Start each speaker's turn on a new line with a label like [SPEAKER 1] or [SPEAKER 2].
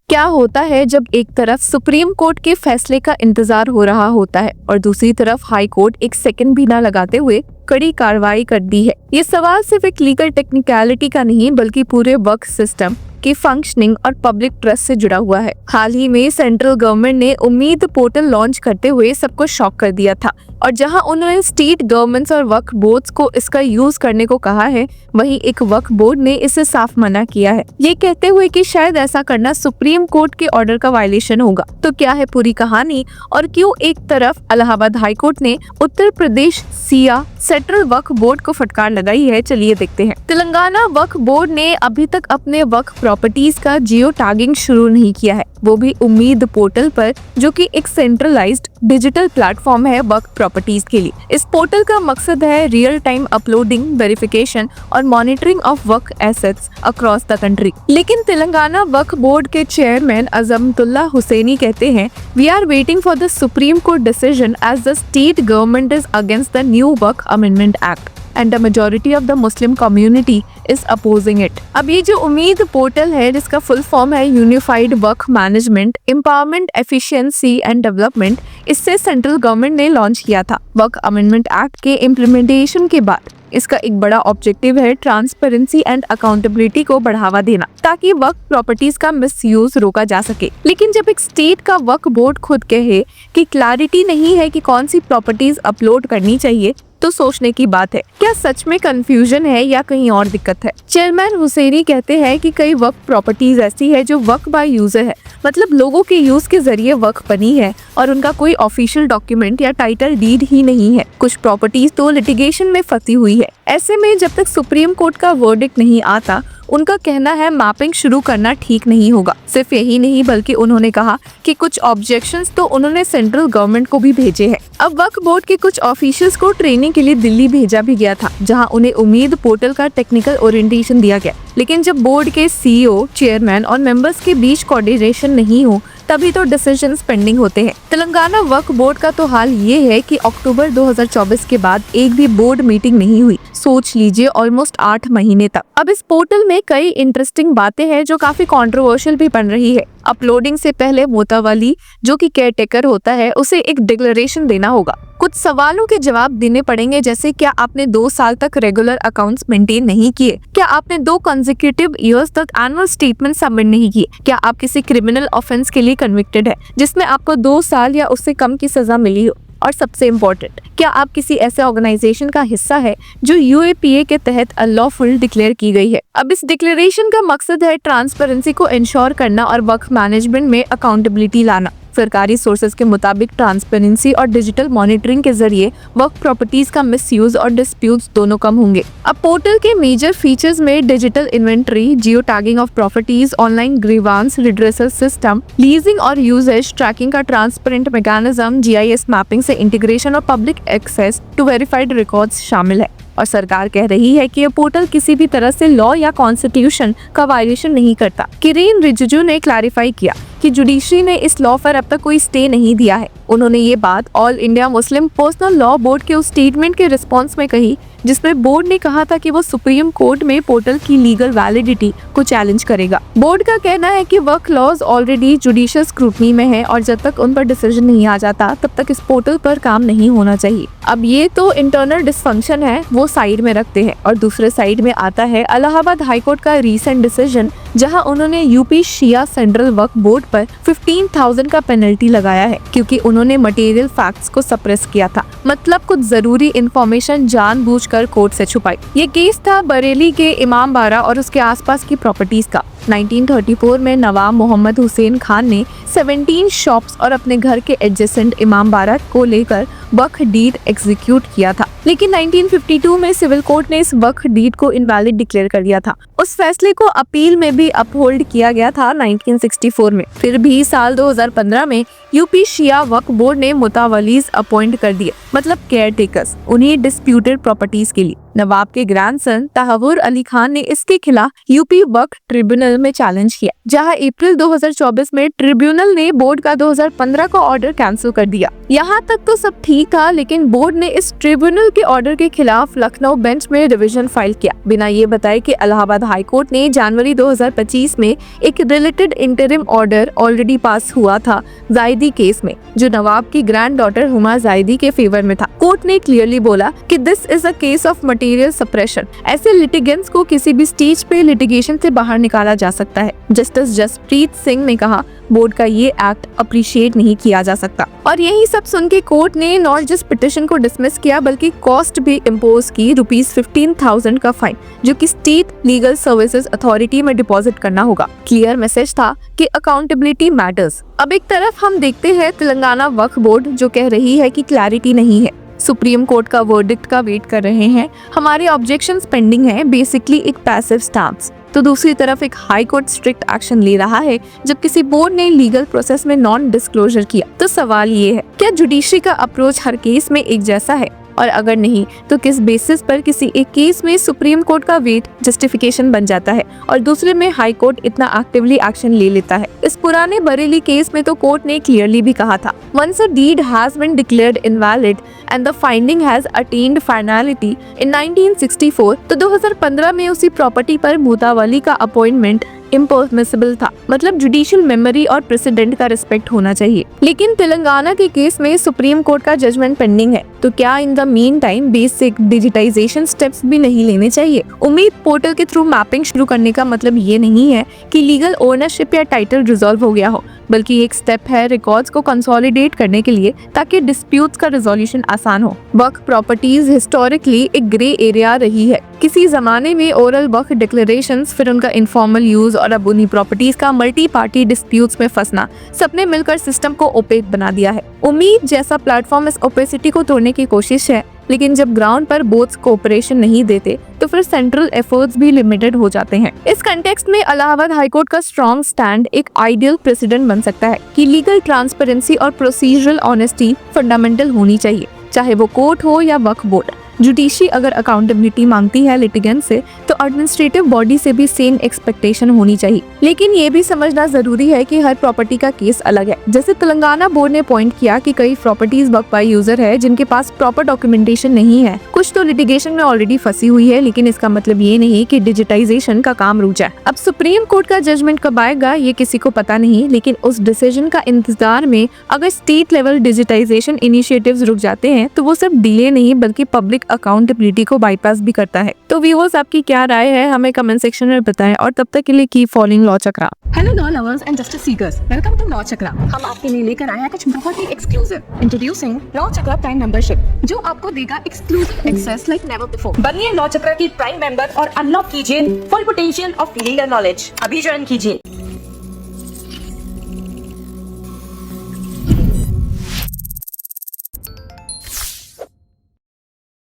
[SPEAKER 1] क्या होता है जब एक तरफ सुप्रीम कोर्ट के फैसले का इंतजार हो रहा होता है और दूसरी तरफ हाई कोर्ट एक सेकंड भी ना लगाते हुए कड़ी कार्रवाई कर दी है। ये सवाल सिर्फ एक लीगल टेक्निकलिटी का नहीं बल्कि पूरे वक्फ सिस्टम की फंक्शनिंग और पब्लिक ट्रस्ट से जुड़ा हुआ है। हाल ही में सेंट्रल गवर्नमेंट ने उम्मीद पोर्टल लॉन्च करते हुए सबको शॉक कर दिया था और जहां उन्होंने स्टेट गवर्नमेंट्स और वक्फ बोर्ड्स को इसका यूज करने को कहा है, वहीं एक वक्फ बोर्ड ने इसे साफ मना किया है, ये कहते हुए कि शायद ऐसा करना सुप्रीम कोर्ट के ऑर्डर का वायलेशन होगा। तो क्या है पूरी कहानी और क्यों एक तरफ इलाहाबाद हाई कोर्ट ने उत्तर प्रदेश सिया सेंट्रल वक्फ बोर्ड को फटकार लगाई है, चलिए देखते हैं। तेलंगाना वक्फ बोर्ड ने अभी तक अपने वक्फ प्रॉपर्टीज का जियो टैगिंग शुरू नहीं किया है, वो भी उम्मीद पोर्टल पर, जो कि एक सेंट्रलाइज्ड डिजिटल प्लेटफॉर्म है वक्फ प्रॉपर्टीज के लिए। इस पोर्टल का मकसद है रियल टाइम अपलोडिंग, वेरिफिकेशन और monitoring of waqf assets across the country. लेकिन तेलंगाना वक्फ बोर्ड के चेयरमैन अजमतुल्ला हुसैनी कहते हैं, we are waiting for the supreme court decision as the state government is against the new Waqf amendment act and the majority of the Muslim community is opposing it। अब ये जो उम्मीद portal है, जिसका full form है unified Waqf management empowerment efficiency and development, इससे central government ने launch किया था। वक्फ अमेंडमेंट एक्ट के इम्प्लीमेंटेशन के बाद इसका एक बड़ा ऑब्जेक्टिव है ट्रांसपेरेंसी एंड अकाउंटेबिलिटी को बढ़ावा देना, ताकि वक्फ प्रॉपर्टीज का मिसयूज रोका जा सके। लेकिन जब एक स्टेट का वक्फ बोर्ड खुद कहे कि क्लैरिटी नहीं है कि कौन सी प्रॉपर्टीज अपलोड करनी चाहिए, तो सोचने की बात है, क्या सच में कंफ्यूजन है या कहीं और दिक्कत है। चेयरमैन हुसैनी कहते हैं कि कई वक्फ प्रॉपर्टीज ऐसी है जो वक्फ बाय यूजर है, मतलब लोगों के यूज के जरिए वक्फ बनी है और उनका कोई ऑफिशियल डॉक्यूमेंट या टाइटल डीड ही नहीं है। कुछ प्रॉपर्टीज तो लिटिगेशन में फंसी हुई है। ऐसे में जब तक सुप्रीम कोर्ट का वर्डिक्ट नहीं आता, उनका कहना है मैपिंग शुरू करना ठीक नहीं होगा। सिर्फ यही नहीं बल्कि उन्होंने कहा कि कुछ ऑब्जेक्शंस तो उन्होंने सेंट्रल गवर्नमेंट को भी भेजे हैं। अब वक्फ बोर्ड के कुछ ऑफिशियल्स को ट्रेनिंग के लिए दिल्ली भेजा भी गया था, जहां उन्हें उम्मीद पोर्टल का टेक्निकल ओरिएंटेशन दिया गया। लेकिन जब बोर्ड के सीईओ, चेयरमैन और मेंबर्स के बीच कोऑर्डिनेशन नहीं हो, तभी तो डिसीजंस पेंडिंग होते हैं। तेलंगाना वक्फ बोर्ड का तो हाल ये है कि अक्टूबर 2024 के बाद एक भी बोर्ड मीटिंग नहीं हुई। सोच लीजिए, ऑलमोस्ट 8 महीने तक। अब इस पोर्टल में कई इंटरेस्टिंग बातें हैं जो काफी कंट्रोवर्शियल भी बन रही है। अपलोडिंग से पहले मोतावाली, जो कि केयर टेकर होता है, उसे एक डिक्लेरेशन देना होगा। कुछ सवालों के जवाब देने पड़ेंगे, जैसे क्या आपने 2 साल तक रेगुलर अकाउंट्स मेंटेन नहीं किए, क्या आपने 2 कंसेक्यूटिव ईयर्स तक एनुअल स्टेटमेंट सबमिट नहीं किए, क्या आप किसी क्रिमिनल ऑफेंस के लिए कन्विक्टेड है जिसमें आपको 2 साल या उससे कम की सजा मिली हो, और सबसे इम्पोर्टेंट, क्या आप किसी ऐसे ऑर्गेनाइजेशन का हिस्सा है जो यूएपीए के तहत अनलॉफुल डिक्लेयर की गई है। अब इस डिक्लेरेशन का मकसद है ट्रांसपेरेंसी को इंश्योर करना और वक्फ मैनेजमेंट में अकाउंटेबिलिटी लाना। सरकारी सोर्सेज के मुताबिक ट्रांसपेरेंसी और डिजिटल मॉनिटरिंग के जरिए वक्फ प्रॉपर्टीज का मिसयूज और डिस्प्यूट्स दोनों कम होंगे। अब पोर्टल के मेजर फीचर्स में digital inventory, geo tagging of properties, online grievance redressal system, leasing और यूजेज ट्रैकिंग का ट्रांसपेरेंट मैकेनिज्म, जीआईएस मैपिंग से इंटीग्रेशन और public access to verified records शामिल है। और सरकार कह रही है कि ये पोर्टल किसी भी तरह से लॉ या कॉन्स्टिट्यूशन का वायलेशन नहीं करता। किरेन रिजिजू ने क्लैरिफाई किया कि जुडिशरी ने इस लॉ पर अब तक कोई स्टे नहीं दिया है। उन्होंने ये बात all India Muslim personal law board के उस स्टेटमेंट के रिस्पॉन्स में कही, जिसमें बोर्ड ने कहा था कि वो सुप्रीम कोर्ट में पोर्टल की लीगल वैलिडिटी को चैलेंज करेगा। बोर्ड का कहना है कि वक्फ लॉज ऑलरेडी जुडिशियल स्क्रूटनी में है और जब तक उन पर डिसीजन नहीं आ जाता, तब तक इस पोर्टल पर काम नहीं होना चाहिए। अब ये तो इंटरनल डिसफंक्शन है, वो साइड में रखते हैं, और दूसरे साइड में आता है इलाहाबाद हाईकोर्ट का रीसेंट डिसीजन, जहां उन्होंने यूपी शिया सेंट्रल वक्फ बोर्ड पर 15,000 का पेनल्टी लगाया है, क्योंकि उन्होंने मटेरियल फैक्ट्स को सप्रेस किया था, मतलब कुछ जरूरी इंफॉर्मेशन जानबूझकर कोर्ट से छुपाई। ये केस था बरेली के इमाम बाड़ा और उसके आसपास की प्रॉपर्टीज का। 1934 में नवाब मोहम्मद हुसैन खान ने 17 शॉप्स और अपने घर के एडजेसेंट इमाम बाड़ा को लेकर वक्फ डीड एग्जीक्यूट किया था। लेकिन 1952 में सिविल कोर्ट ने इस वक्फ डीड को इनवैलिड डिक्लेयर कर दिया था। उस फैसले को अपील में भी अपहोल्ड किया गया था 1964 में। फिर भी साल 2015 में यूपी शिया वक्फ बोर्ड ने मुतावलीज अपॉइंट कर दिए, मतलब केयर टेकर्स, उन्हीं डिस्प्यूटेड प्रॉपर्टीज के लिए। नवाब के ग्रैंडसन तहव्वुर अली खान ने इसके खिलाफ यूपी वक्फ ट्रिब्यूनल में चैलेंज किया, जहां अप्रैल 2024 में ट्रिब्यूनल ने बोर्ड का 2015 का ऑर्डर कैंसिल कर दिया। यहाँ तक तो सब ठीक था, लेकिन बोर्ड ने इस ट्रिब्यूनल के ऑर्डर के खिलाफ लखनऊ बेंच में रिवीजन फाइल किया, बिना ये बताए कि इलाहाबाद हाई कोर्ट ने जनवरी 2025 में एक related interim order already pass हुआ था जायदी केस में, जो नवाब की ग्रैंड डॉटर हुमा जायदी के फेवर में था। कोर्ट ने क्लियरली बोला कि this is a case of material suppression. ऐसे लिटिगेंट्स को किसी भी स्टेज पे लिटिगेशन से बाहर निकाला जा सकता है। जस्टिस जसप्रीत सिंह ने कहा, बोर्ड का ये एक्ट अप्रिशिएट नहीं किया जा सकता। और यही सब सुन के कोर्ट ने नॉट जस्ट पिटिशन को डिसमिस किया, बल्कि कॉस्ट भी इम्पोज की, ₹15,000 का फाइन, जो कि स्टेट लीगल सर्विसेज अथॉरिटी में डिपॉजिट करना होगा। क्लियर मैसेज था कि अकाउंटेबिलिटी मैटर्स। अब एक तरफ हम देखते हैं तेलंगाना वक्फ बोर्ड जो कह रही है कि क्लैरिटी नहीं है, सुप्रीम कोर्ट का वर्डिक्ट का वेट कर रहे हैं, हमारे ऑब्जेक्शंस पेंडिंग है, बेसिकली एक पैसिव स्टांस। तो दूसरी तरफ एक हाई कोर्ट स्ट्रिक्ट एक्शन ले रहा है जब किसी बोर्ड ने लीगल प्रोसेस में नॉन डिस्क्लोजर किया। तो सवाल ये है, क्या जुडिशरी का अप्रोच हर केस में एक जैसा है, और अगर नहीं तो किस बेसिस पर किसी एक केस में सुप्रीम कोर्ट का वेट जस्टिफिकेशन बन जाता है और दूसरे में हाई कोर्ट इतना एक्टिवली एक्शन ले लेता है। इस पुराने बरेली केस में तो कोर्ट ने क्लियरली भी कहा था, once a deed has been declared invalid and the finding has attained finality in 1964, तो 2015 में उसी प्रॉपर्टी पर मुतावली का अपॉइंटमेंट इम्पॉसिबल था। मतलब जुडिशियल मेमोरी और प्रेसिडेंट का रिस्पेक्ट होना चाहिए। लेकिन तेलंगाना के केस में सुप्रीम कोर्ट का जजमेंट पेंडिंग है, तो क्या in the meantime basic digitization steps भी नहीं लेने चाहिए? उम्मीद पोर्टल के थ्रू मैपिंग शुरू करने का मतलब ये नहीं है कि लीगल ओनरशिप या टाइटल रिजॉल्व हो गया हो, बल्कि एक स्टेप है रिकॉर्ड्स को कंसोलिडेट करने के लिए, ताकि डिस्प्यूट्स का रिजोल्यूशन आसान हो। वक्फ प्रॉपर्टीज हिस्टोरिकली एक ग्रे एरिया रही है। किसी जमाने में ओरल वक्फ डिक्लेरेशंस, फिर उनका इनफॉर्मल यूज और अब उन्हीं प्रॉपर्टीज का मल्टी पार्टी डिस्प्यूट्स में फंसना, सबने मिलकर सिस्टम को ओपेक बना दिया है। उम्मीद जैसा प्लेटफॉर्म इस ओपेसिटी को तोड़ने की कोशिश है, लेकिन जब ग्राउंड पर बोथ कोऑपरेशन नहीं देते तो फिर सेंट्रल एफर्ट्स भी लिमिटेड हो जाते हैं। इस कंटेक्स्ट में इलाहाबाद हाईकोर्ट का स्ट्रॉन्ग स्टैंड एक आइडियल प्रेसिडेंट बन सकता है कि लीगल ट्रांसपेरेंसी और प्रोसीजरल ऑनेस्टी फंडामेंटल होनी चाहिए, चाहे वो कोर्ट हो या वक्फ बोर्ड। जुडिशरी अगर अकाउंटेबिलिटी मांगती है लिटिगेंट से, तो एडमिनिस्ट्रेटिव बॉडी से भी सेम एक्सपेक्टेशन होनी चाहिए। लेकिन ये भी समझना जरूरी है कि हर प्रॉपर्टी का केस अलग है। जैसे तेलंगाना बोर्ड ने पॉइंट किया कि कई प्रॉपर्टीज वक्फ बाय यूजर है जिनके पास प्रॉपर डॉक्यूमेंटेशन नहीं है। कुछ तो लिटिगेशन में ऑलरेडी फंसी हुई है, लेकिन इसका मतलब ये नहीं कि डिजिटाइजेशन का काम रुक जाए। अब सुप्रीम कोर्ट का जजमेंट कब आएगा ये किसी को पता नहीं, लेकिन उस डिसीजन का इंतजार में अगर स्टेट लेवल डिजिटाइजेशन इनिशिएटिव्स रुक जाते हैं, तो वो सिर्फ डिले नहीं बल्कि पब्लिक अकाउंटेबिलिटी को बाईपास भी करता है। तो व्यूअर्स, आपकी क्या राय है हमें कमेंट सेक्शन में बताएं, और तब तक के लिए keep following Law Chakra.
[SPEAKER 2] Hello law lovers and justice seekers, welcome to Law Chakra. हम आपके लिए लेकर आए हैं कुछ बहुत ही exclusive. Introducing Law Chakra prime membership, जो आपको देगा exclusive access like never before. बनिए लॉ चक्रा की प्राइम मेंबर और अनलॉक कीजिए full potential of legal knowledge. अभी ज्वाइन कीजिए।